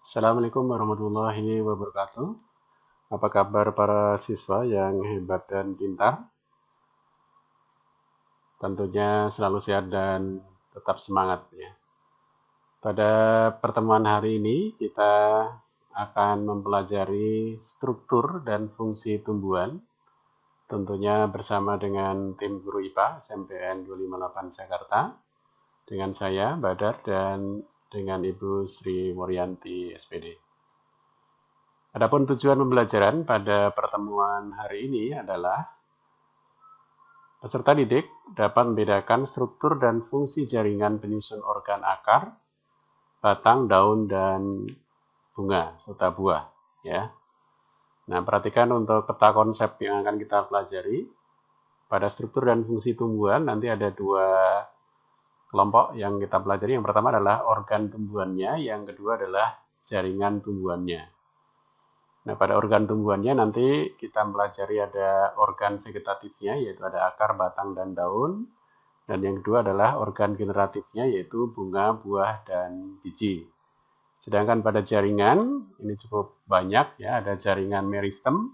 Assalamualaikum warahmatullahi wabarakatuh. Apa kabar para siswa yang hebat dan pintar? Tentunya selalu sehat dan tetap semangat ya. Pada pertemuan hari ini kita akan mempelajari struktur dan fungsi tumbuhan, tentunya bersama dengan tim guru IPA SMPN 258 Jakarta, dengan saya Badar dan dengan Ibu Sri Woryanti SPD. Adapun tujuan pembelajaran pada pertemuan hari ini adalah peserta didik dapat membedakan struktur dan fungsi jaringan penyusun organ akar, batang, daun, dan bunga serta buah. Ya. Nah, perhatikan untuk peta konsep yang akan kita pelajari. Pada struktur dan fungsi tumbuhan nanti ada dua kelompok yang kita pelajari. Yang pertama adalah organ tumbuhannya, yang kedua adalah jaringan tumbuhannya. Nah, pada organ tumbuhannya nanti kita pelajari ada organ vegetatifnya, yaitu ada akar, batang, dan daun. Dan yang kedua adalah organ generatifnya, yaitu bunga, buah, dan biji. Sedangkan pada jaringan, ini cukup banyak, ya, ada jaringan meristem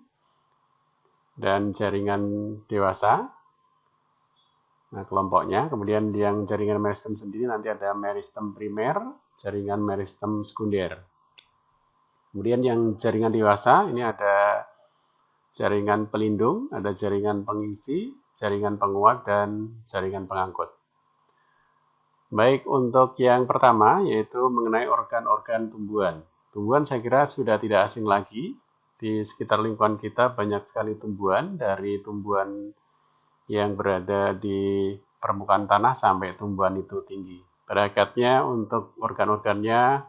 dan jaringan dewasa. Nah, kelompoknya. Kemudian yang jaringan meristem sendiri nanti ada meristem primer, jaringan meristem sekunder. Kemudian yang jaringan dewasa, ini ada jaringan pelindung, ada jaringan pengisi, jaringan penguat, dan jaringan pengangkut. Baik, untuk yang pertama, yaitu mengenai organ-organ tumbuhan. Tumbuhan saya kira sudah tidak asing lagi. Di sekitar lingkungan kita banyak sekali tumbuhan, dari tumbuhan yang berada di permukaan tanah sampai tumbuhan itu tinggi. Pada hakikatnya untuk organ-organnya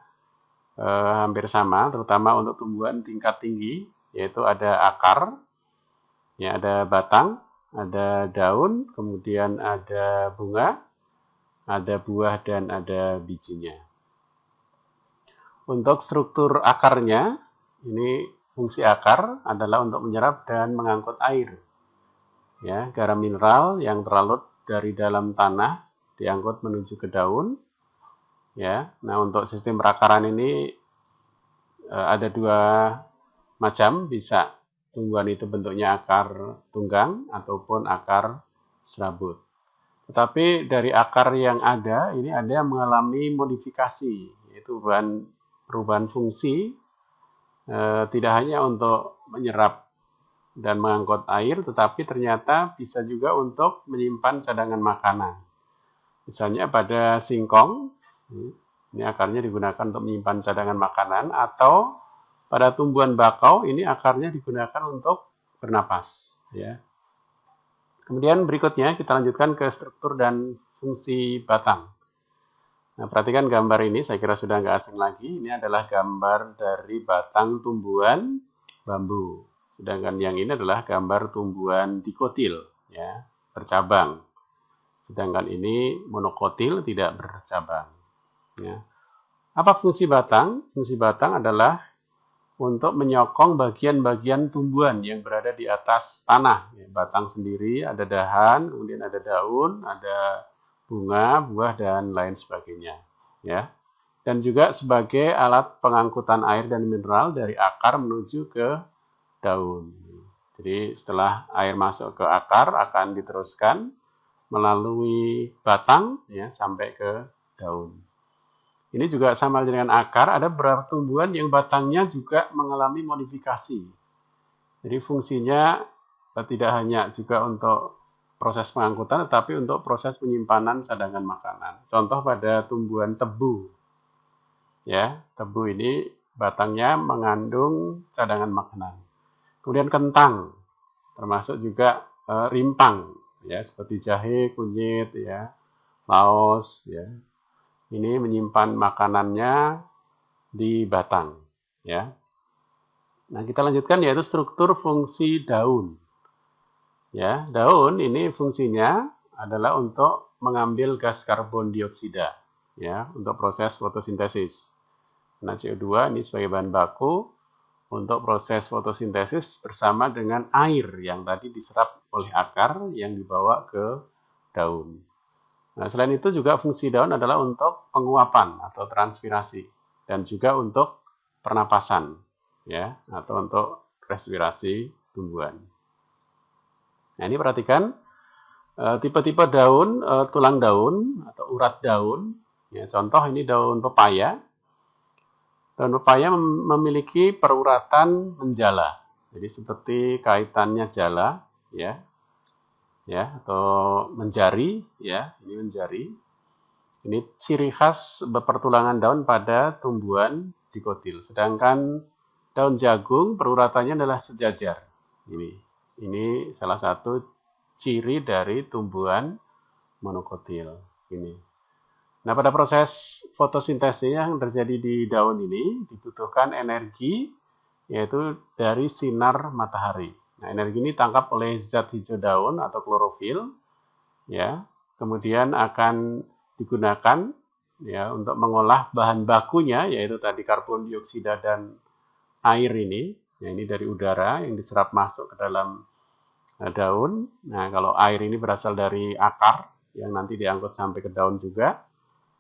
hampir sama, terutama untuk tumbuhan tingkat tinggi, yaitu ada akar, ya, ada batang, ada daun, kemudian ada bunga, ada buah, dan ada bijinya. Untuk struktur akarnya, ini fungsi akar adalah untuk menyerap dan mengangkut air. Ya, garam mineral yang terlarut dari dalam tanah diangkut menuju ke daun. Ya, nah untuk sistem perakaran ini ada dua macam, bisa tumbuhan itu bentuknya akar tunggang ataupun akar serabut. Tetapi dari akar yang ada, ini ada yang mengalami modifikasi, yaitu perubahan fungsi, tidak hanya untuk menyerap dan mengangkut air, tetapi ternyata bisa juga untuk menyimpan cadangan makanan. Misalnya pada singkong, ini akarnya digunakan untuk menyimpan cadangan makanan, atau pada tumbuhan bakau, ini akarnya digunakan untuk bernapas. Ya. Kemudian berikutnya kita lanjutkan ke struktur dan fungsi batang. Nah, perhatikan gambar ini, saya kira sudah nggak asing lagi. Ini adalah gambar dari batang tumbuhan bambu. Sedangkan yang ini adalah gambar tumbuhan dikotil, ya, bercabang. Sedangkan ini monokotil, tidak bercabang. Ya. Apa fungsi batang? Fungsi batang adalah untuk menyokong bagian-bagian tumbuhan yang berada di atas tanah. Batang sendiri ada dahan, kemudian ada daun, ada bunga, buah, dan lain sebagainya. Ya. Dan juga sebagai alat pengangkutan air dan mineral dari akar menuju ke daun. Jadi setelah air masuk ke akar akan diteruskan melalui batang, ya, sampai ke daun. Ini juga sama dengan akar, ada beberapa tumbuhan yang batangnya juga mengalami modifikasi. Jadi fungsinya tidak hanya juga untuk proses pengangkutan, tetapi untuk proses penyimpanan cadangan makanan. Contoh pada tumbuhan tebu. Ya, tebu ini batangnya mengandung cadangan makanan. Kemudian kentang, termasuk juga rimpang, ya, seperti jahe, kunyit, ya, laos, ya. Ini menyimpan makanannya di batang, ya. Nah, kita lanjutkan yaitu struktur fungsi daun. Ya, daun ini fungsinya adalah untuk mengambil gas karbon dioksida, ya, untuk proses fotosintesis. Nah, CO2 ini sebagai bahan baku untuk proses fotosintesis bersama dengan air yang tadi diserap oleh akar yang dibawa ke daun. Nah, selain itu juga fungsi daun adalah untuk penguapan atau transpirasi dan juga untuk pernapasan, ya, atau untuk respirasi tumbuhan. Nah, ini perhatikan tipe-tipe daun, tulang daun atau urat daun. Ya, contoh ini daun pepaya. Daun pepaya memiliki peruratan menjala. Jadi seperti kaitannya jala, ya, atau menjari, ya, ini menjari. Ini ciri khas pertulangan daun pada tumbuhan dikotil. Sedangkan daun jagung peruratannya adalah sejajar. Ini salah satu ciri dari tumbuhan monokotil. Ini. Nah, pada proses fotosintesis yang terjadi di daun ini dibutuhkan energi, yaitu dari sinar matahari. Nah, energi ini tangkap oleh zat hijau daun atau klorofil, ya. Kemudian akan digunakan, ya, untuk mengolah bahan bakunya, yaitu tadi karbon dioksida dan air ini. Ya, ini dari udara yang diserap masuk ke dalam daun. Nah, kalau air ini berasal dari akar yang nanti diangkut sampai ke daun juga.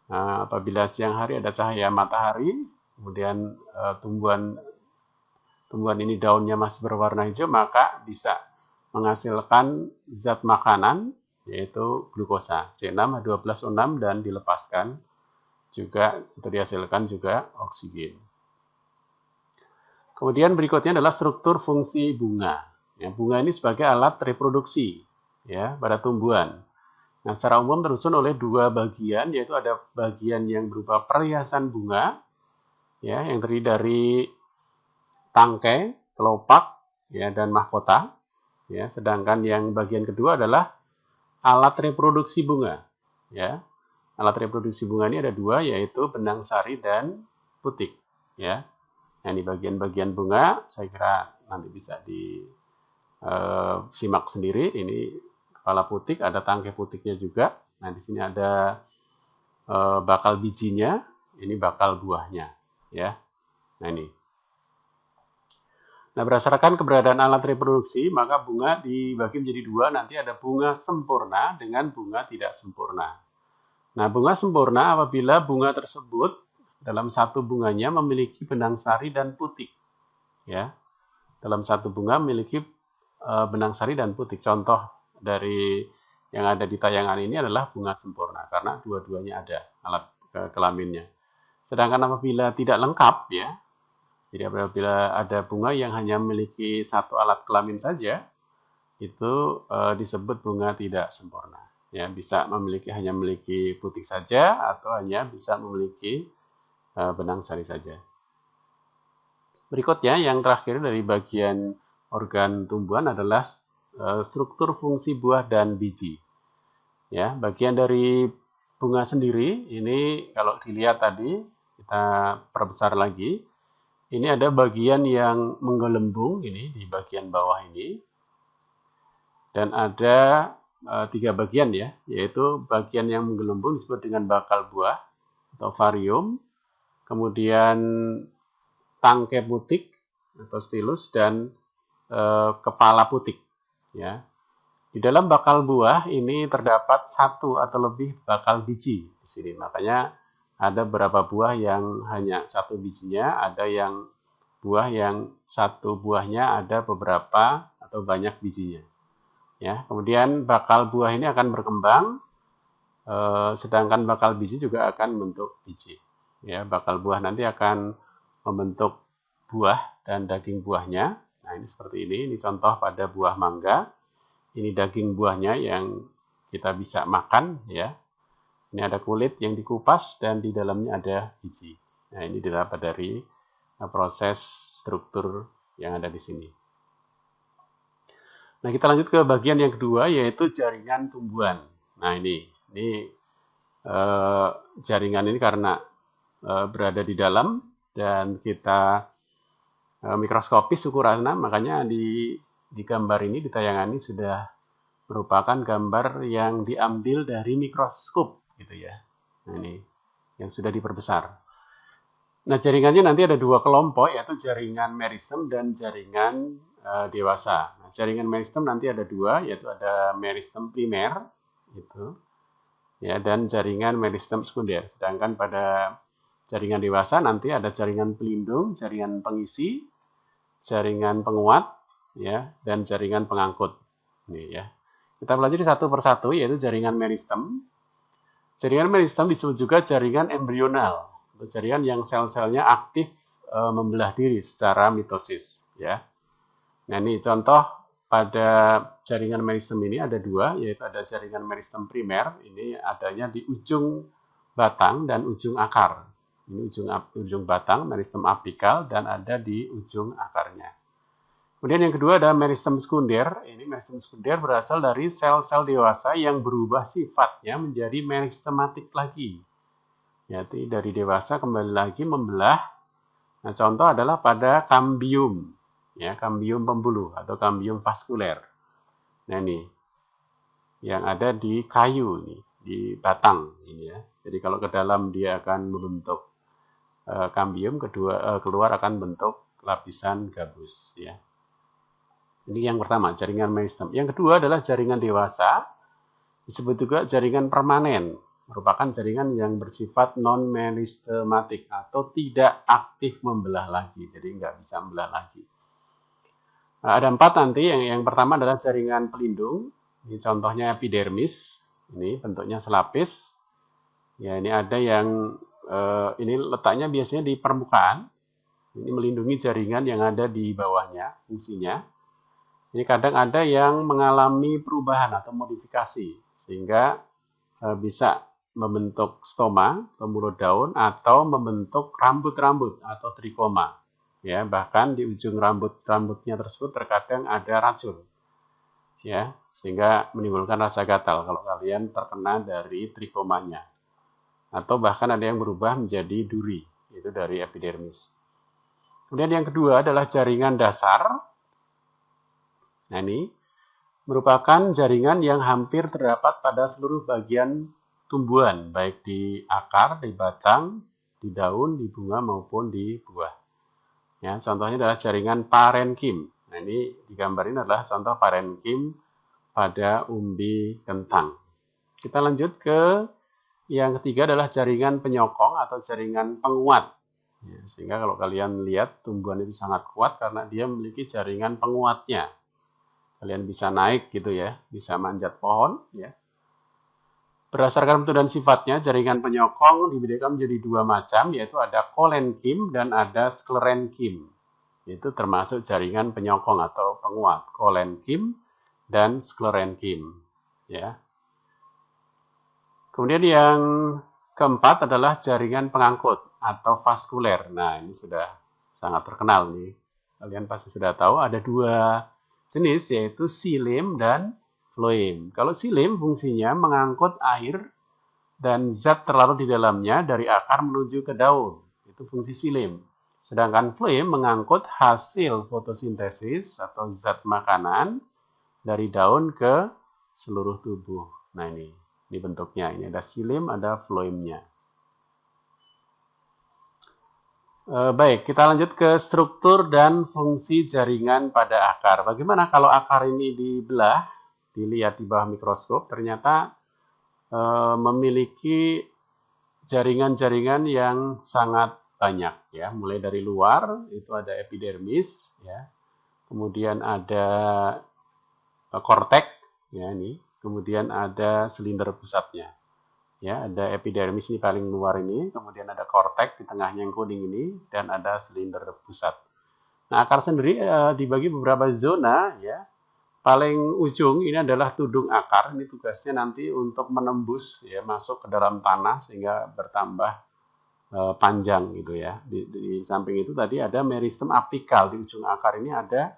Nah, apabila siang hari ada cahaya matahari, kemudian tumbuhan ini daunnya masih berwarna hijau, maka bisa menghasilkan zat makanan, yaitu glukosa C6H12O6, dan dilepaskan juga untuk dihasilkan juga oksigen. Kemudian berikutnya adalah struktur fungsi bunga. Ya, bunga ini sebagai alat reproduksi, ya, pada tumbuhan. Nah, secara umum tersusun oleh dua bagian, yaitu ada bagian yang berupa perhiasan bunga, ya, yang terdiri dari tangkai, kelopak, ya, dan mahkota. Ya, sedangkan yang bagian kedua adalah alat reproduksi bunga. Ya, alat reproduksi bunga ini ada dua, yaitu benang sari dan putik. Ya, nah, ini bagian-bagian bunga, saya kira nanti bisa disimak sendiri. Ini kepala putik, ada tangkai putiknya juga. Nah, di sini ada bakal bijinya, ini bakal buahnya, ya. Nah, ini. Nah, berdasarkan keberadaan alat reproduksi, maka bunga dibagi menjadi dua. Nanti ada bunga sempurna dengan bunga tidak sempurna. Nah, bunga sempurna apabila bunga tersebut dalam satu bunganya memiliki benang sari dan putik, ya. Dalam satu bunga memiliki benang sari dan putik. Contoh dari yang ada di tayangan ini adalah bunga sempurna karena dua-duanya ada alat kelaminnya. Sedangkan apabila tidak lengkap, ya, jadi apabila ada bunga yang hanya memiliki satu alat kelamin saja, itu disebut bunga tidak sempurna. Ya, bisa hanya memiliki putik saja atau hanya bisa memiliki benang sari saja. Berikutnya yang terakhir dari bagian organ tumbuhan adalah struktur fungsi buah dan biji. Ya, bagian dari bunga sendiri ini kalau dilihat tadi, kita perbesar lagi. Ini ada bagian yang menggelembung ini di bagian bawah ini. Dan ada tiga bagian, ya, yaitu bagian yang menggelembung disebut dengan bakal buah atau varium. Kemudian tangkai putik atau stilus dan kepala putik, ya. Di dalam bakal buah ini terdapat satu atau lebih bakal biji di sini. Makanya ada beberapa buah yang hanya satu bijinya, ada yang buah yang satu buahnya ada beberapa atau banyak bijinya. Ya, kemudian bakal buah ini akan berkembang, sedangkan bakal biji juga akan membentuk biji. Ya, bakal buah nanti akan membentuk buah dan daging buahnya. Nah, ini seperti ini. Ini contoh pada buah mangga. Ini daging buahnya yang kita bisa makan, ya. Ini ada kulit yang dikupas dan di dalamnya ada biji. Nah, ini didapat dari proses struktur yang ada di sini. Nah, kita lanjut ke bagian yang kedua, yaitu jaringan tumbuhan. Nah, ini jaringan ini karena berada di dalam dan kita mikroskopis ukurannya, makanya di gambar ini, di tayangan ini sudah merupakan gambar yang diambil dari mikroskop, gitu ya. Nah, ini yang sudah diperbesar. Nah, jaringannya nanti ada dua kelompok, yaitu jaringan meristem dan jaringan dewasa. Nah, jaringan meristem nanti ada dua, yaitu ada meristem primer, gitu, ya, dan jaringan meristem sekunder. Sedangkan pada jaringan dewasa nanti ada jaringan pelindung, jaringan pengisi, jaringan penguat, ya, dan jaringan pengangkut. Ini ya. Kita pelajari satu persatu, yaitu jaringan meristem. Jaringan meristem disebut juga jaringan embrional, atau jaringan yang sel-selnya aktif membelah diri secara mitosis. Ya. Nah ini contoh pada jaringan meristem ini ada dua, yaitu ada jaringan meristem primer, ini adanya di ujung batang dan ujung akar. Ini ujung batang, meristem apikal, dan ada di ujung akarnya. Kemudian yang kedua ada meristem sekunder. Ini meristem sekunder berasal dari sel-sel dewasa yang berubah sifatnya menjadi meristematik lagi. Yaitu dari dewasa kembali lagi membelah. Nah, contoh adalah pada kambium, ya, kambium pembuluh atau kambium vaskuler. Nah, ini yang ada di kayu ini, di batang ini ya. Jadi kalau ke dalam dia akan membentuk kambium, keluar akan bentuk lapisan gabus ya. Ini yang pertama, jaringan meristem. Yang kedua adalah jaringan dewasa, disebut juga jaringan permanen, merupakan jaringan yang bersifat non-meristematik atau tidak aktif membelah lagi, jadi nggak bisa membelah lagi. Nah, ada 4 nanti, yang pertama adalah jaringan pelindung, ini contohnya epidermis, ini bentuknya selapis. Ya, ini ada yang, ini letaknya biasanya di permukaan, ini melindungi jaringan yang ada di bawahnya, fungsinya. Ini kadang ada yang mengalami perubahan atau modifikasi, sehingga bisa membentuk stoma atau mulut daun, atau membentuk rambut-rambut atau trikoma. Ya, bahkan di ujung rambutnya tersebut terkadang ada racun, ya, sehingga menimbulkan rasa gatal kalau kalian terkena dari trikomanya. Atau bahkan ada yang berubah menjadi duri, itu dari epidermis. Kemudian yang kedua adalah jaringan dasar. Nah, ini merupakan jaringan yang hampir terdapat pada seluruh bagian tumbuhan, baik di akar, di batang, di daun, di bunga, maupun di buah. Ya, contohnya adalah jaringan parenkim. Nah, ini digambarin adalah contoh parenkim pada umbi kentang. Kita lanjut ke yang ketiga adalah jaringan penyokong atau jaringan penguat. Ya, sehingga kalau kalian lihat tumbuhan itu sangat kuat karena dia memiliki jaringan penguatnya. Kalian bisa naik gitu ya, bisa manjat pohon ya. Berdasarkan bentuk dan sifatnya, jaringan penyokong dibedakan menjadi 2 macam, yaitu ada kolenkim dan ada sklerenkim. Itu termasuk jaringan penyokong atau penguat, kolenkim dan sklerenkim ya. Kemudian yang keempat adalah jaringan pengangkut atau vaskuler. Nah, ini sudah sangat terkenal nih. Kalian pasti sudah tahu ada 2 jenis, yaitu xilem dan floem. Kalau xilem fungsinya mengangkut air dan zat terlarut di dalamnya dari akar menuju ke daun. Itu fungsi xilem. Sedangkan floem mengangkut hasil fotosintesis atau zat makanan dari daun ke seluruh tubuh. Nah, ini bentuknya. Ini ada xilem, ada floemnya. Baik, kita lanjut ke struktur dan fungsi jaringan pada akar. Bagaimana kalau akar ini dibelah, dilihat di bawah mikroskop, ternyata memiliki jaringan-jaringan yang sangat banyak ya. Mulai dari luar itu ada epidermis ya. Kemudian ada kortek ya ini. Kemudian ada silinder pusatnya. Ya, ada epidermis ini paling luar ini, kemudian ada kortek di tengahnya yang kuning ini, dan ada silinder pusat. Nah, akar sendiri dibagi beberapa zona ya. Paling ujung ini adalah tudung akar, ini tugasnya nanti untuk menembus ya, masuk ke dalam tanah sehingga bertambah panjang gitu ya. Di samping itu tadi ada meristem apikal, di ujung akar ini ada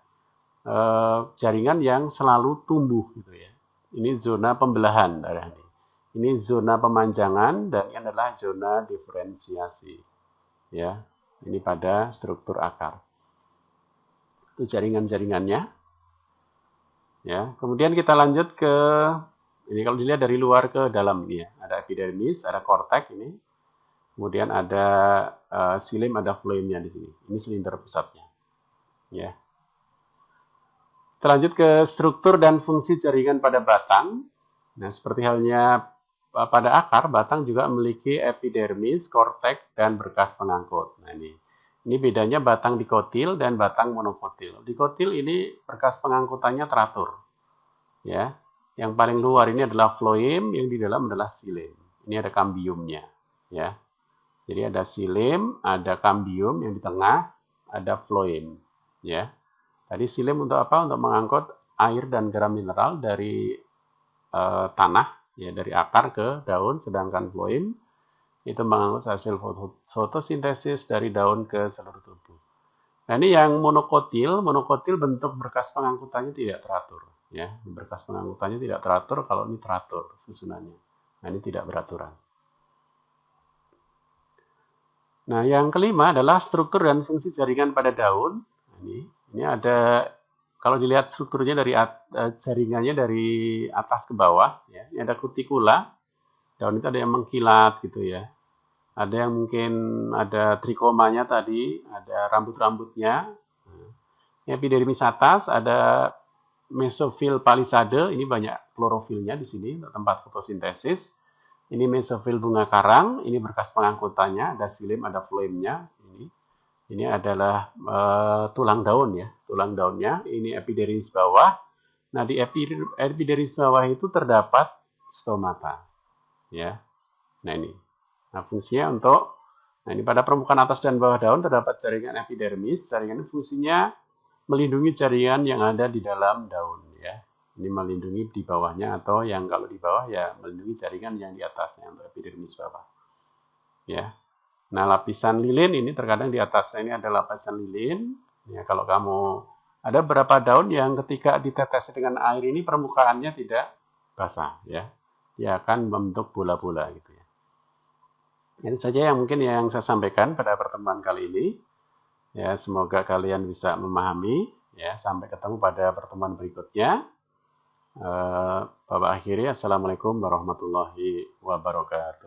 jaringan yang selalu tumbuh gitu ya. Ini zona pembelahan darah ini. Ini zona pemanjangan dan ini adalah zona diferensiasi. Ya, ini pada struktur akar. Itu jaringan-jaringannya. Ya, kemudian kita lanjut ke ini kalau dilihat dari luar ke dalam ini ya. Ada epidermis, ada kortek ini. Kemudian ada xilem, ada floemnya di sini. Ini silinder pusatnya. Ya. Kita lanjut ke struktur dan fungsi jaringan pada batang. Nah, seperti halnya pada akar, batang juga memiliki epidermis, korteks, dan berkas pengangkut. Nah, ini bedanya batang dikotil dan batang monokotil. Dikotil ini berkas pengangkutannya teratur. Ya, yang paling luar ini adalah floem, yang di dalam adalah xilem. Ini ada kambiumnya. Ya, jadi ada xilem, ada kambium yang di tengah, ada floem. Ya, tadi xilem untuk apa? Untuk mengangkut air dan garam mineral dari tanah, ya, dari akar ke daun, sedangkan floem itu mengangkut hasil fotosintesis dari daun ke seluruh tubuh. Nah, ini yang monokotil bentuk berkas pengangkutannya tidak teratur, ya. Berkas pengangkutannya tidak teratur, kalau ini teratur susunannya. Nah, ini tidak beraturan. Nah, yang kelima adalah struktur dan fungsi jaringan pada daun. Nah, ini ada, kalau dilihat strukturnya dari jaringannya dari atas ke bawah, ya. Ini ada kutikula. Daun itu ada yang mengkilat gitu ya. Ada yang mungkin ada trikomanya tadi, ada rambut-rambutnya. Epidermis atas ada mesofil palisade, ini banyak klorofilnya di sini untuk tempat fotosintesis. Ini mesofil bunga karang, ini berkas pengangkutannya, ada xilem, ada floemnya. Ini adalah tulang daun ya, tulang daunnya. Ini epidermis bawah. Nah, di epidermis bawah itu terdapat stomata, ya. Nah, ini. Nah, fungsinya untuk, nah ini pada permukaan atas dan bawah daun terdapat jaringan epidermis. Jaringan ini fungsinya melindungi jaringan yang ada di dalam daun, ya. Ini melindungi di bawahnya, atau yang kalau di bawah ya melindungi jaringan yang di atasnya untuk epidermis bawah. Ya. Nah, lapisan lilin ini terkadang di atasnya ini ada lapisan lilin. Ya, kalau kamu ada beberapa daun yang ketika ditetes dengan air ini permukaannya tidak basah, ya. Dia akan membentuk bola-bola gitu ya. Ini saja yang mungkin yang saya sampaikan pada pertemuan kali ini. Ya, semoga kalian bisa memahami. Ya, sampai ketemu pada pertemuan berikutnya. Bapak akhiri, Assalamualaikum warahmatullahi wabarakatuh.